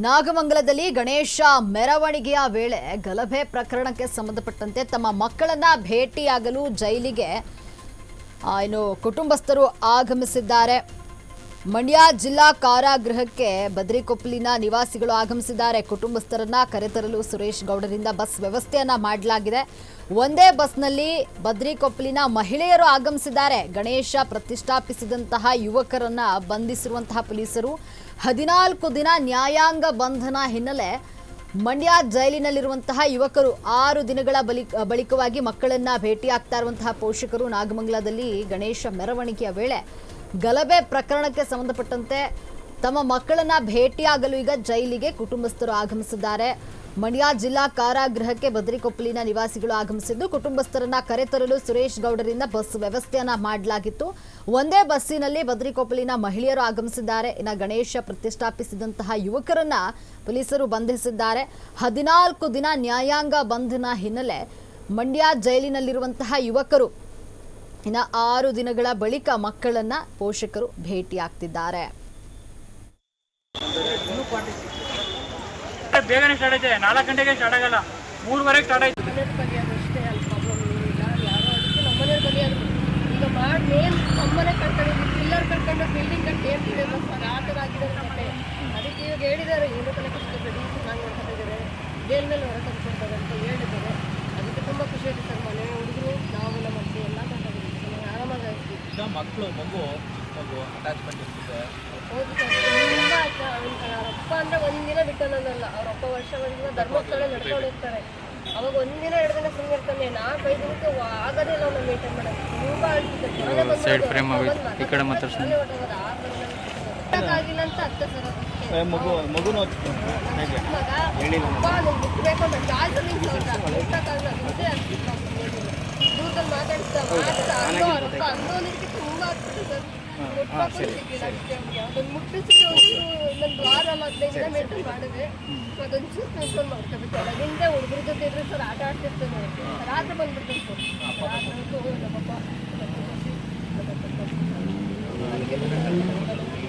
ನಾಗಮಂಗಲದಲ್ಲಿ ಗಣೇಶ ಮೆರವಣಿಗೆಯ ವೇಳೆ ಗಲಭೆ ಪ್ರಕರಣಕ್ಕೆ ಸಂಬಂಧಪಟ್ಟಂತೆ ತಮ್ಮ ಮಕ್ಕಳನ್ನ ಭೇಟಿಯಾಗಲು ಜೈಲಿಗೆ ಕುಟುಂಬಸ್ಥರು ಆಗಮಿಸಿದ್ದಾರೆ. ಮಂಡ್ಯ ಜಿಲ್ಲಾ ಕಾರಾಗೃಹಕ್ಕೆ ಬದ್ರಿಕೊಪ್ಪಲಿನ ನಿವಾಸಿಗಳು ಆಗಮಿಸಿದ್ದಾರೆ. ಕುಟುಂಬಸ್ಥರನ್ನ ಕರೆತರಲು ಸುರೇಶ್ ಗೌಡರಿಂದ ಬಸ್ ವ್ಯವಸ್ಥೆಯನ್ನ ಮಾಡಲಾಗಿದೆ. ಒಂದೇ ಬಸ್ನಲ್ಲಿ ಬದ್ರಿಕೊಪ್ಪಲಿನ ಮಹಿಳೆಯರು ಆಗಮಿಸಿದ್ದಾರೆ. ಗಣೇಶ ಪ್ರತಿಷ್ಠಾಪಿಸಿದಂತಹ ಯುವಕರನ್ನ ಬಂಧಿಸಿರುವಂತಹ ಪೊಲೀಸರು 14 ದಿನ ನ್ಯಾಯಾಂಗ ಬಂಧನ ಹಿನ್ನೆಲೆ ಮಂಡ್ಯ ಜೈಲಿನಲ್ಲಿರುವಂತಹ ಯುವಕರು 6 ದಿನಗಳ ಬಳಿಕವಾಗಿ ಮಕ್ಕಳನ್ನ ಭೇಟಿಯಾಗ್ತಾ ಇರುವಂತಹ ಪೋಷಕರು ನಾಗಮಂಗಲದಲ್ಲಿ ಗಣೇಶ ಮೆರವಣಿಗೆಯ ವೇಳೆ ಗಲಭೆ ಪ್ರಕರಣಕ್ಕೆ ಸಂಬಂಧಪಟ್ಟಂತೆ ತಮ್ಮ ಮಕ್ಕಳನ್ನ ಭೇಟಿಯಾಗಲು ಈಗ ಜೈಲಿಗೆ ಕುಟುಂಬಸ್ಥರು ಆಗಮಿಸಿದ್ದಾರೆ. ಮಂಡ್ಯ ಜಿಲ್ಲಾ ಕಾರಾಗೃಹಕ್ಕೆ ಬದ್ರಿಕೊಪ್ಪಲಿನ ನಿವಾಸಿಗಳು ಆಗಮಿಸಿದ್ದು ಕುಟುಂಬಸ್ಥರನ್ನ ಕರೆತರಲು ಸುರೇಶ್ ಗೌಡರಿಂದ ಬಸ್ ವ್ಯವಸ್ಥೆಯನ್ನ ಮಾಡಲಾಗಿತ್ತು. ಒಂದೇ ಬಸ್ಸಿನಲ್ಲಿ ಬದ್ರಿಕೊಪ್ಪಲಿನ ಮಹಿಳೆಯರು ಆಗಮಿಸಿದ್ದಾರೆ. ಇನ್ನು ಗಣೇಶ ಪ್ರತಿಷ್ಠಾಪಿಸಿದಂತಹ ಯುವಕರನ್ನ ಪೊಲೀಸರು ಬಂಧಿಸಿದ್ದಾರೆ. 14 ದಿನ ನ್ಯಾಯಾಂಗ ಬಂಧನ ಹಿನ್ನೆಲೆ ಮಂಡ್ಯ ಜೈಲಿನಲ್ಲಿರುವಂತಹ ಯುವಕರು ಇನ್ನು 6 ದಿನಗಳ ಬಳಿಕ ಮಕ್ಕಳನ್ನ ಪೋಷಕರು ಭೇಟಿಯಾಗ್ತಿದ್ದಾರೆ. ಬೇಗನೆ ಸ್ಟಾರ್ಟ್ ಐತೆ, 4 ಗಂಟೆಗೆ ಸ್ಟಾರ್ಟ್ ಆಗಲ್ಲ, 3:30ಗೆ ಸ್ಟಾರ್ಟ್ ಆಯ್ತು. ಈಗ ಮಾಡಿ ಮೇನ್ ಅಮ್ಮನೆ ಕಳ್ಕೊಂಡಿದ್ವಿ, ಪಿಲ್ಲರ್ ಕಳ್ಕೊಂಡು ಬಿಲ್ಡಿಂಗ್ ಕಟ್ಟಿ ಆ ಥರ ಆಗಿದೆ ನಮ್ಮನೆ. ಅದಕ್ಕೆ ಇವಾಗ ಹೇಳಿದ್ದಾರೆ ಏನು ತನಕ ನಾನು ಮಾಡ್ಕೊಂಡಿದ್ದಾರೆ, ಬೇಲ್ ಮೇಲೆ ಹೊರ ತಂದ್ಕೊಡ್ತಾರೆ ಅಂತ ಹೇಳಿದ್ದಾರೆ. ಅದಕ್ಕೆ ತುಂಬ ಖುಷಿ ಆಯ್ತು ಸರ್. ಮನೆ ಹುಡುಗರು ನಾವು ನಮ್ಮ ಅತ್ತೆ ಎಲ್ಲ ಮಾತಾಡಿದ್ವಿ, ಆರಾಮಾಗಿ ಆಯ್ತು. ಮಕ್ಕಳು ಮಗು ಅಟ್ಯಾಚ್ಮೆಂಟ್ ಇರ್ತದೆ. ಹೌದು ಸರ್, ತುಂಬ ಅವ್ರ ಅಪ್ಪ ಅಂದರೆ ಒಂದಿನ ಬಿಟ್ಟನಲ್ಲ. ಅವ್ರ ಅಪ್ಪ ವರ್ಷ ಧರ್ಮಸ್ಥಳ ನಡ್ಕೊಂಡು ಹೋಗ್ತಾರೆ. ಅವಾಗ ಒಂದಿನ 2 ದಿನ ಸುಮ್ಮನೆ ಇರ್ತಾನೆ. 4-5 ದಿನಕ್ಕೆ ಆಗೋದೇ ಇಲ್ಲ ನಾವು ಮೇಂಟೈನ್ ಮಾಡೋದು. ತುಂಬ ಆಗಿಲ್ಲ ಅಂತ ಅರ್ಥ ಸರ್. ಮಗ ಬಿಟ್ಟಬೇಕು ಅಂತ ಜಾಸ್ತಿ ದೂರದಲ್ಲಿ ಮಾತಾಡ್ತಾ ಅವ್ರಪ್ಪ ಅನ್ನೋದಕ್ಕೆ ತುಂಬ ಆಗ್ತದೆ ಸರ್. ಅದನ್ನು ಮುಟ್ಟಿಸಿ ಒಂದು ವಾರ 15 ದಿನ ಮೇಂಟೈನ್ ಮಾಡಿದೆ. ಅದೊಂದು ಚೂರು ಮೇಂಟೈನ್ ಮಾಡ್ಕೋಬೇಕು. ಅದರಿಂದ ಹುಡುಗರ ಜೊತೆ ಇದ್ರೆ ಸರ್ ಆಟ ಆಡ್ತಿರ್ತೇನೆ. ರಾತ್ರಿ ಬಂದ್ಬಿಡ್ತೇನೆ ಸರ್. ರಾತ್ರಿ ಹೋಗೋಣ ಪಾಪ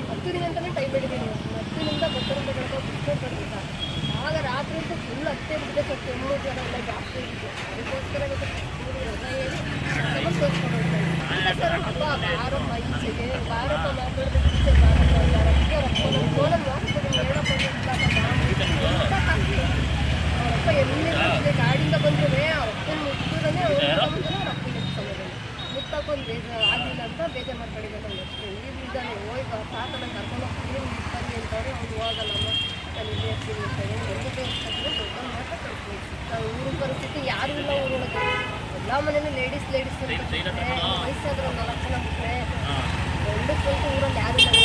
10 ದಿನ ಅಂತಲೇ ಟೈಮ್ ಹಿಡಿದೀನಿ. 10 ದಿನದಿಂದ ಬರ್ತಿರ್ತಾರೆ. ಆಗ ರಾತ್ರಿ ಅಂತೂ ಫುಲ್ ಹತ್ತೇ ಬಿಟ್ಟಿದೆ ಸರ್. 3 ಜನ ಎಲ್ಲ ಜಾಸ್ತಿ ಇರುತ್ತೆ. ಅದಕ್ಕೋಸ್ಕರ ರಜಾ ಹೇಳಿ ತೋರಿಸ್ಕೊಂಡು ಹೋಗ್ತಾರೆ ಸರ್. ಹಬ್ಬ ಬಾರಪ್ಪ ಈಚೆಗೆ ಬಾರಪ್ಪ ಮಾತಾಡೋದು ಈಚೆ ಬಾರಪ್ಪ ಅವ್ರಪ್ಪ ಫೋನಲ್ಲಿ ಮಾತಾಡೋದು ಹೇಳಪ್ಪ ಅವರಪ್ಪ ಎಲ್ಲಿ ಗಾಡಿಯಿಂದ ಬಂದರೆ ಅವರಪ್ಪನ ಮುಟ್ಟಿದ್ರೆ ಅವ್ರಪ್ಪ ಮುಟ್ಟಾಕೊಂಡು ಬೇಜಾರು ಆಗಿಲ್ಲ ಅಂತ ಬೇಜಾರು ಮಾಡ್ಕೊಂಡಿದ್ದಾರೆ ಅಷ್ಟೇ. ಇಲ್ಲಿದ್ದಾನೆ ಹೋಗಿ ತಾತನ ಕರ್ಕೊಂಡು ಹೋಗ್ತೀನಿ ಬನ್ನಿ ಅಂತವ್ರೆ. ಅವ್ರು ಹೋಗಲ್ಲಮ್ಮ ನಾನು ಇಲ್ಲಿ ಇರ್ತೀನಿ ಅಂತೇಳಿ ಎಲ್ಲದೇ ಇರ್ತದೆ. ದೊಡ್ಡ ಮಾತ್ರ ಕಳ್ತೀನಿ. ನಾವು ಊರಿನ ಪರಿಸ್ಥಿತಿ ಯಾರೂ ಇಲ್ಲ ಊರೊಳಗೆ. ಎಲ್ಲ ಮನೇಲಿ ಲೇಡೀಸ್ ಅಂತ ವಯಸ್ಸಾದ್ರೆ 4 ಜನ ಬಿಟ್ಟರೆ ಗಂಡಕ್ಕಂತೂ ಊರಲ್ಲಿ ಯಾರು ಇಲ್ಲ.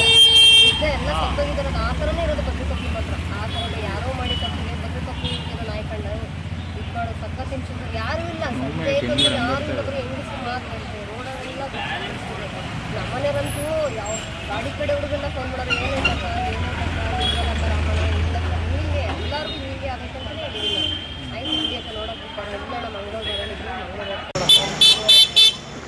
ಇದ್ದೇ ಎಲ್ಲ ಸತ್ತೋಗಿದ್ದಾರೆ. ಆ ಥರನೇ ಇರೋದು ಬದ್ರಿಕೊಪ್ಪಲಿ ಮಾತ್ರ. ಆ ಥರ ಯಾರೋ ಮಾಡಿ ತಪ್ಪಿಗೆ ಬದ್ರಿಕೊಪ್ಪಲಿ ಏನೋ ನಾಯಿ ಕಂಡು ಇದು ಮಾಡೋ ಸಕ್ಕ ತಿನ್ಸಿದ್ರು ಯಾರೂ ಇಲ್ಲ. ಸದ್ಯ ಯಾರು ಇಲ್ಲದ್ರು ಹೆಂಗಸರು ಮಾತ್ರ ಇರ್ತೇವೆ. ರೋಡಲ್ಲೆಲ್ಲ ನಮ್ಮನೆಯರಂತೂ ಯಾವ ಗಾಡಿ ಕಡೆ ಹುಡುಗನ್ನ ಫೋನ್ ಮಾಡೋರು ಏನೇ